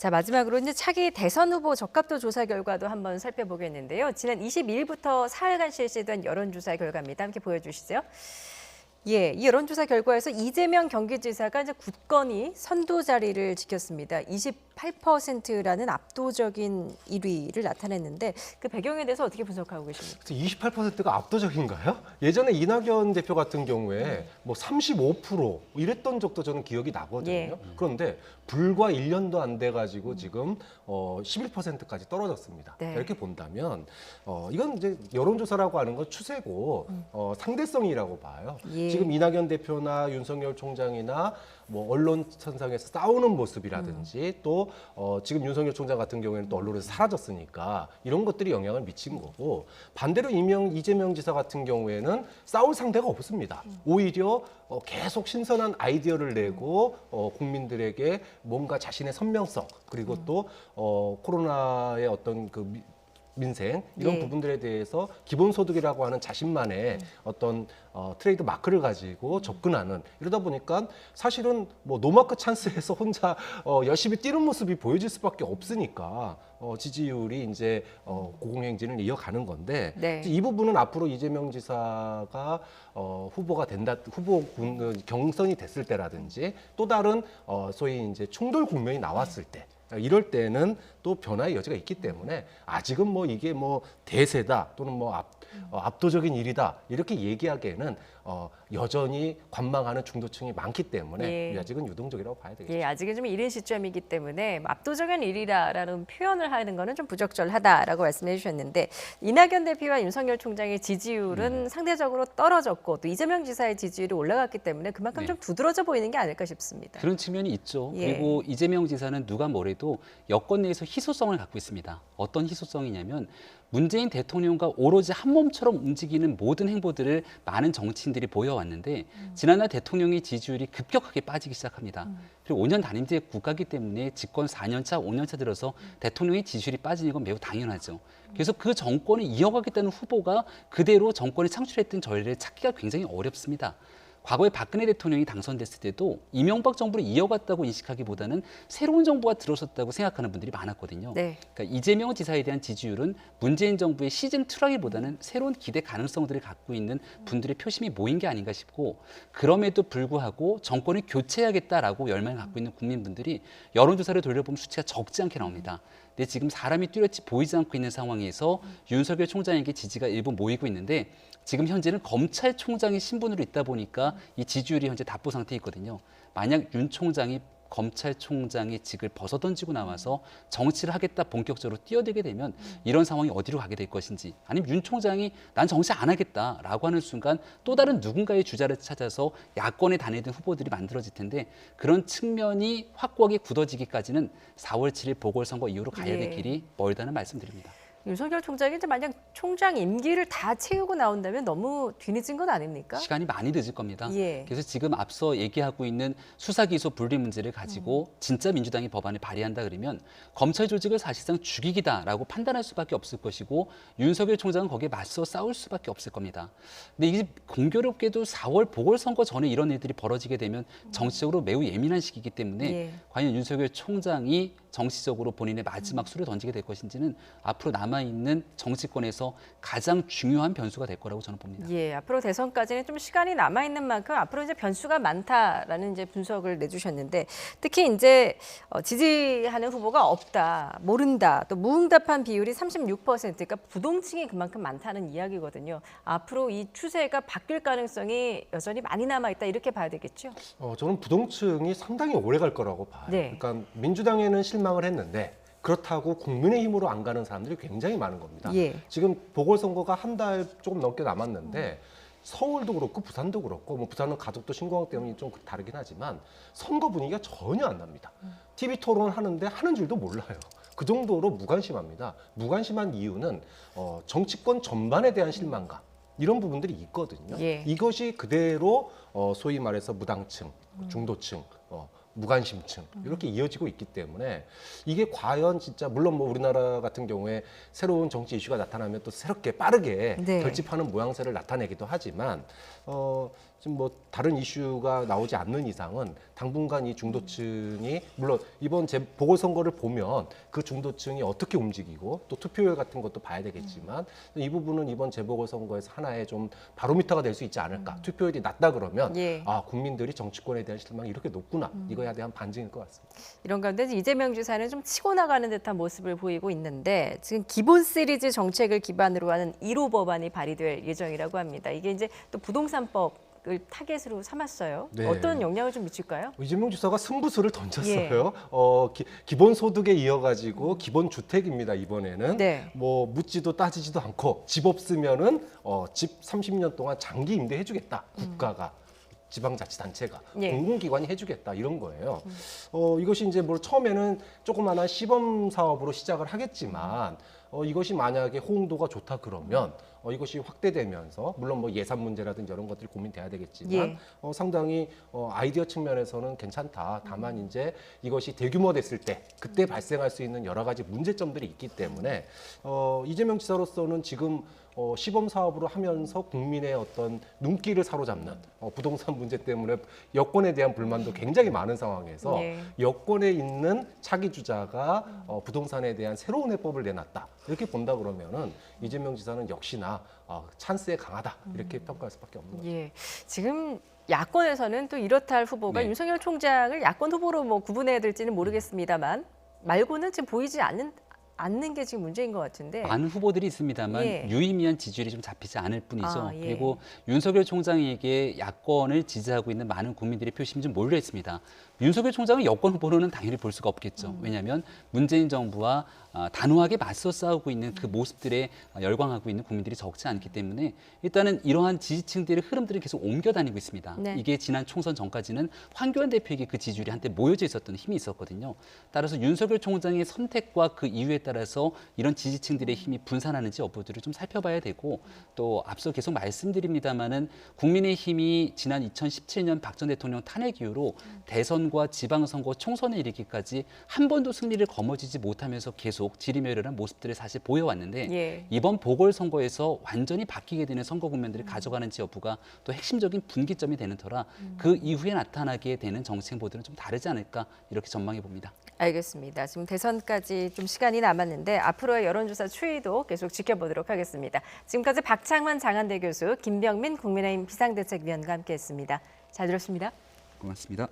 자, 마지막으로 이제 차기 대선 후보 적합도 조사 결과도 한번 살펴보겠는데요. 지난 22일부터 사흘간 실시된 여론조사 결과입니다. 함께 보여주시죠. 예, 이 여론조사 결과에서 이재명 경기지사가 이제 굳건히 선두 자리를 지켰습니다. 28%라는 압도적인 1위를 나타냈는데 그 배경에 대해서 어떻게 분석하고 계십니까? 28%가 압도적인가요? 예전에 이낙연 대표 같은 경우에 뭐 35% 이랬던 적도 저는 기억이 나거든요. 예. 그런데 불과 1년도 안 돼 가지고 지금 11%까지 떨어졌습니다. 네. 이렇게 본다면 이건 이제 여론조사라고 하는 건 추세고 상대성이라고 봐요. 예. 지금 이낙연 대표나 윤석열 총장이나 뭐 언론 선상에서 싸우는 모습이라든지 또 지금 윤석열 총장 같은 경우에는 또 언론에서 사라졌으니까 이런 것들이 영향을 미친 거고, 반대로 이재명 지사 같은 경우에는 싸울 상대가 없습니다. 오히려 계속 신선한 아이디어를 내고 국민들에게 뭔가 자신의 선명성 그리고 또 코로나의 어떤 그 민생 이런 예. 부분들에 대해서 기본소득이라고 하는 자신만의 어떤 트레이드 마크를 가지고 접근하는, 이러다 보니까 사실은 뭐 노마크 찬스에서 혼자 열심히 뛰는 모습이 보여질 수밖에 없으니까 지지율이 이제 고공행진을 이어가는 건데, 네. 이 부분은 앞으로 이재명 지사가 후보가 된다, 경선이 됐을 때라든지 또 다른 소위 이제 충돌 국면이 나왔을 때, 이럴 때는 또 변화의 여지가 있기 때문에 아직은 뭐 이게 뭐 대세다 또는 뭐 압도적인 일이다 이렇게 얘기하기에는 여전히 관망하는 중도층이 많기 때문에 예. 아직은 유동적이라고 봐야 되겠죠. 예, 아직은 좀 이른 시점이기 때문에 압도적인 일이라는 표현을 하는 거는 좀 부적절하다라고 말씀해 주셨는데, 이낙연 대표와 윤석열 총장의 지지율은 상대적으로 떨어졌고 또 이재명 지사의 지지율이 올라갔기 때문에 그만큼 네. 좀 두드러져 보이는 게 아닐까 싶습니다. 그런 측면이 있죠. 예. 그리고 이재명 지사는 누가 뭐래도 여권 내에서 희소성을 갖고 있습니다. 어떤 희소성이냐면 문재인 대통령과 오로지 한 몸처럼 움직이는 모든 행보들을 많은 정치인들이 보여왔는데 지난해 대통령의 지지율이 급격하게 빠지기 시작합니다. 그리고 5년 단임제 국가이기 때문에 집권 4년차, 5년차 들어서 대통령의 지지율이 빠지는 건 매우 당연하죠. 그래서 그 정권을 이어가겠다는 후보가 그대로 정권을 창출했던 저희를 찾기가 굉장히 어렵습니다. 과거에 박근혜 대통령이 당선됐을 때도 이명박 정부를 이어갔다고 인식하기보다는 새로운 정부가 들어섰다고 생각하는 분들이 많았거든요. 네. 그러니까 이재명 지사에 대한 지지율은 문재인 정부의 시즌2라기보다는 새로운 기대 가능성들을 갖고 있는 분들의 표심이 모인 게 아닌가 싶고, 그럼에도 불구하고 정권을 교체해야겠다라고 열망을 갖고 있는 국민분들이 여론조사를 돌려보면 수치가 적지 않게 나옵니다. 근데 지금 사람이 뚜렷이 보이지 않고 있는 상황에서 윤석열 총장에게 지지가 일부 모이고 있는데, 지금 현재는 검찰총장의 신분으로 있다 보니까 이 지지율이 현재 답보 상태에 있거든요. 만약 윤 총장이 검찰총장의 직을 벗어던지고 나와서 정치를 하겠다 본격적으로 뛰어들게 되면 이런 상황이 어디로 가게 될 것인지, 아니면 윤 총장이 난 정치 안 하겠다라고 하는 순간 또 다른 누군가의 주자를 찾아서 야권에 다니던 후보들이 만들어질 텐데, 그런 측면이 확고하게 굳어지기까지는 4월 7일 보궐선거 이후로 가야 될 예. 길이 멀다는 말씀드립니다. 윤석열 총장이 이제 만약 총장 임기를 다 채우고 나온다면 너무 뒤늦은 건 아닙니까? 시간이 많이 늦을 겁니다. 예. 그래서 지금 앞서 얘기하고 있는 수사기소 분리 문제를 가지고 진짜 민주당이 법안을 발의한다 그러면 검찰 조직을 사실상 죽이기다라고 판단할 수밖에 없을 것이고, 윤석열 총장은 거기에 맞서 싸울 수밖에 없을 겁니다. 근데 이게 공교롭게도 4월 보궐선거 전에 이런 일들이 벌어지게 되면 정치적으로 매우 예민한 시기이기 때문에 예. 과연 윤석열 총장이 정치적으로 본인의 마지막 수를 던지게 될 것인지는 앞으로 남아있는 정치권에서 가장 중요한 변수가 될 거라고 저는 봅니다. 예, 앞으로 대선까지는 좀 시간이 남아 있는 만큼 앞으로 이제 변수가 많다라는 이제 분석을 내주셨는데, 특히 이제 지지하는 후보가 없다, 모른다, 또 무응답한 비율이 36%, 그러니까 부동층이 그만큼 많다는 이야기거든요. 앞으로 이 추세가 바뀔 가능성이 여전히 많이 남아 있다, 이렇게 봐야 되겠죠? 저는 부동층이 상당히 오래 갈 거라고 봐요. 네. 그러니까 민주당에는 실망을 했는데 그렇다고 국민의힘으로 안 가는 사람들이 굉장히 많은 겁니다. 예. 지금 보궐선거가 한 달 조금 넘게 남았는데 서울도 그렇고 부산도 그렇고, 뭐 부산은 가덕도 신공항 때문에 좀 다르긴 하지만 선거 분위기가 전혀 안 납니다. TV 토론 하는데 하는 줄도 몰라요. 그 정도로 무관심합니다. 무관심한 이유는 정치권 전반에 대한 실망감, 이런 부분들이 있거든요. 예. 이것이 그대로 소위 말해서 무당층, 중도층, 무관심층 이렇게 이어지고 있기 때문에 이게 과연 진짜, 물론 뭐 우리나라 같은 경우에 새로운 정치 이슈가 나타나면 또 새롭게 빠르게 네. 결집하는 모양새를 나타내기도 하지만 지금 뭐 다른 이슈가 나오지 않는 이상은 당분간 이 중도층이 물론 이번 보궐선거를 보면 그 중도층이 어떻게 움직이고 또 투표율 같은 것도 봐야 되겠지만 이 부분은 이번 재보궐선거에서 하나의 좀 바로미터가 될 수 있지 않을까. 투표율이 낮다 그러면 예. 아 국민들이 정치권에 대한 실망이 이렇게 높구나. 이거에 대한 반증일 것 같습니다. 이런 가운데 이재명 지사는 좀 치고 나가는 듯한 모습을 보이고 있는데 지금 기본 시리즈 정책을 기반으로 하는 1호 법안이 발의될 예정이라고 합니다. 이게 이제 또 부동산법을 타겟으로 삼았어요. 네. 어떤 영향을 좀 미칠까요? 이재명 지사가 승부수를 던졌어요. 예. 기본 소득에 이어가지고 기본 주택입니다. 이번에는 네. 뭐 묻지도 따지지도 않고 집 없으면은 집 30년 동안 장기 임대해주겠다. 국가가. 지방자치단체가 예. 공공기관이 해주겠다 이런 거예요. 이것이 이제 뭐 처음에는 조그마한 시범 사업으로 시작을 하겠지만 이것이 만약에 호응도가 좋다 그러면 이것이 확대되면서 물론 뭐 예산 문제라든지 이런 것들이 고민돼야 되겠지만 예. 상당히 아이디어 측면에서는 괜찮다. 다만 이제 이것이 대규모 됐을 때 그때 발생할 수 있는 여러 가지 문제점들이 있기 때문에 이재명 지사로서는 지금 시범 사업으로 하면서 국민의 어떤 눈길을 사로잡는 부동산 문제 때문에 여권에 대한 불만도 굉장히 많은 상황에서 예. 여권에 있는 차기 주자가 부동산에 대한 새로운 해법을 내놨다 이렇게 본다 그러면은 이재명 지사는 역시나 찬스에 강하다 이렇게 평가할 수밖에 없는 거죠. 예. 지금 야권에서는 또 이렇다 할 후보가 네. 윤석열 총장을 야권 후보로 뭐 구분해야 될지는 모르겠습니다만 말고는 지금 보이지 않는 게 지금 문제인 것 같은데. 많은 후보들이 있습니다만 예. 유의미한 지지율이 좀 잡히지 않을 뿐이죠. 아, 예. 그리고 윤석열 총장에게 야권을 지지하고 있는 많은 국민들의 표심이 좀 몰려 있습니다. 윤석열 총장은 여권 후보로는 당연히 볼 수가 없겠죠. 왜냐하면 문재인 정부와 단호하게 맞서 싸우고 있는 그 모습들에 열광하고 있는 국민들이 적지 않기 때문에 일단은 이러한 지지층들의 흐름들이 계속 옮겨 다니고 있습니다. 네. 이게 지난 총선 전까지는 황교안 대표에게 그 지지율이 한때 모여져 있었던 힘이 있었거든요. 따라서 윤석열 총장의 선택과 그 이유에 따라서 이런 지지층들의 힘이 분산하는지 여부들을 좀 살펴봐야 되고 또 앞서 계속 말씀드립니다마는 국민의힘이 지난 2017년 박 전 대통령 탄핵 이후로 대선과 지방선거 총선에 이르기까지 한 번도 승리를 거머쥐지 못하면서 계속 지리멸렬한 모습들을 사실 보여왔는데 예. 이번 보궐선거에서 완전히 바뀌게 되는 선거 국면들을 가져가는지 여부가 또 핵심적인 분기점이 되는 터라 그 이후에 나타나게 되는 정치 행보들은 좀 다르지 않을까 이렇게 전망해 봅니다. 알겠습니다. 지금 대선까지 좀 시간이 남았는데 앞으로의 여론조사 추이도 계속 지켜보도록 하겠습니다. 지금까지 박창환 장한대 교수, 김병민 국민의힘 비상대책위원과 함께했습니다. 잘 들었습니다. 고맙습니다.